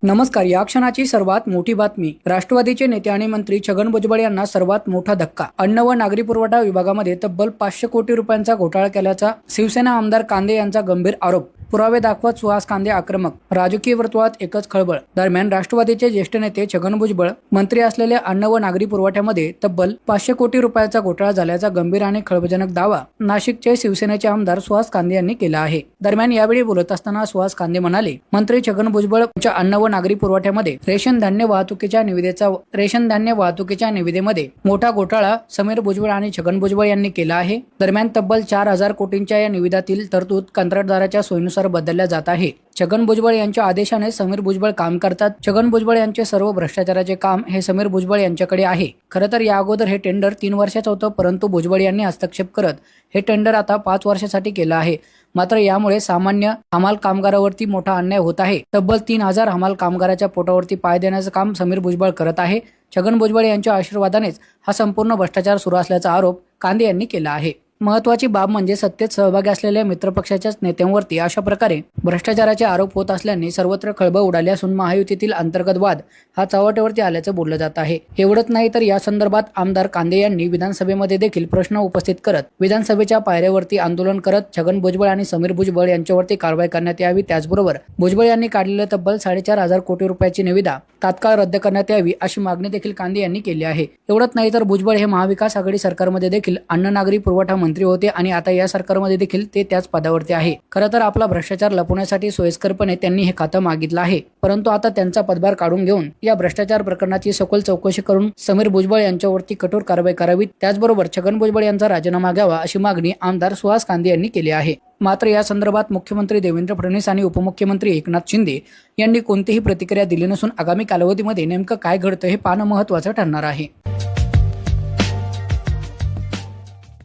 नमस्कार. या क्षणाची सर्वात मोठी बातमी. राष्ट्रवादीचे नेते आणि मंत्री छगन भुजबळ यांना सर्वात मोठा धक्का. अन्न व नागरी पुरवठा विभागामध्ये तब्बल 500 कोटी रुपयांचा घोटाळा केल्याचा शिवसेना आमदार कांदे यांचा गंभीर आरोप. पुरावे दाखवत सुहास कांदे आक्रमक. राजकीय वर्तुळात एकच खळबळ. दरम्यान राष्ट्रवादीचे ज्येष्ठ नेते छगन भुजबळ मंत्री असलेल्या अन्न व नागरी पुरवठ्यामध्ये तब्बल 500 कोटी रुपयाचा घोटाळा झाल्याचा गंभीर आणि खळबळजनक दावा नाशिकचे शिवसेनेचे आमदार सुहास कांदे यांनी केला आहे. दरम्यान यावेळी बोलत असताना सुहास कांदे म्हणाले, मंत्री छगन भुजबळ यांच्या अन्न व नागरी पुरवठ्यामध्ये रेशन धान्य वाहतुकीच्या निविदेमध्ये मोठा घोटाळा समीर भुजबळ आणि छगन भुजबळ यांनी केला आहे. दरम्यान तब्बल 4,000 कोटींच्या या निविदातील तरतूद कंत्राटदाराच्या सोयीनुसार बदलल्या जात आहे. छगन भुजबळ यांच्या आदेशाने समीर भुजबळ काम करतात. छगन भुजबळ यांचे सर्व भ्रष्टाचाराचे काम हे समीर भुजबळ यांच्याकडे आहे. खरं तर या अगोदर हे टेंडर 3 वर्षाचं होतं, परंतु भुजबळ यांनी हस्तक्षेप करत हे टेंडर आता 5 वर्षासाठी केलं आहे. मात्र यामुळे सामान्य हमाल कामगारावरती मोठा अन्याय होत आहे. तब्बल 3,000 हमाल कामगाराच्या पोटावरती पाय देण्याचं काम समीर भुजबळ करत आहे. छगन भुजबळ यांच्या आशीर्वादानेच हा संपूर्ण भ्रष्टाचार सुरू असल्याचा आरोप कांदे यांनी केला आहे. महत्वाची बाब म्हणजे सत्तेत सहभागी असलेल्या मित्रपक्षाच्याच नेत्यांवरती अशा प्रकारे भ्रष्टाचाराचे आरोप होत असल्याने सर्वत्र खळबळ उडाली असून महायुतीतील अंतर्गत वाद हा चव्हाट्यावरती आल्याचं बोललं जात आहे. एवढंच नाही तर या संदर्भात आमदार कांदे यांनी विधानसभेमध्ये देखील प्रश्न उपस्थित करत विधानसभेच्या पायऱ्यावरती आंदोलन करत छगन भुजबळ आणि समीर भुजबळ यांच्यावरती कारवाई करण्यात यावी. त्याचबरोबर भुजबळ यांनी काढलेले तब्बल 4,500 कोटी रुपयाची निविदा तात्काळ रद्द करण्यात यावी अशी मागणी देखील कांदे यांनी केली आहे. एवढंच नाही तर भुजबळ हे महाविकास आघाडी सरकारमध्ये देखील अन्न नागरी पुरवठा मंत्री होते आणि आता या सरकारमध्ये देखील ते त्याच पदावरती आहे. खरं तर आपला भ्रष्टाचार लपवण्यासाठी सोयीस्करपणे त्यांनी हे खातं मागितलं आहे, परंतु आता त्यांचा पदभार काढून घेऊन या भ्रष्टाचार प्रकरणाची सखोल चौकशी करून समीर भुजबळ यांच्यावरती कठोर कारवाई करावी. त्याचबरोबर छगन भुजबळ यांचा राजीनामा घ्यावा अशी मागणी आमदार सुहास कांदे यांनी केली आहे. मात्र या संदर्भात मुख्यमंत्री देवेंद्र फडणवीस आणि उपमुख्यमंत्री एकनाथ शिंदे यांनी कोणतीही प्रतिक्रिया दिली नसून आगामी कालावधीमध्ये नेमकं काय घडतं हे पाहणं महत्त्वाचं ठरणार आहे.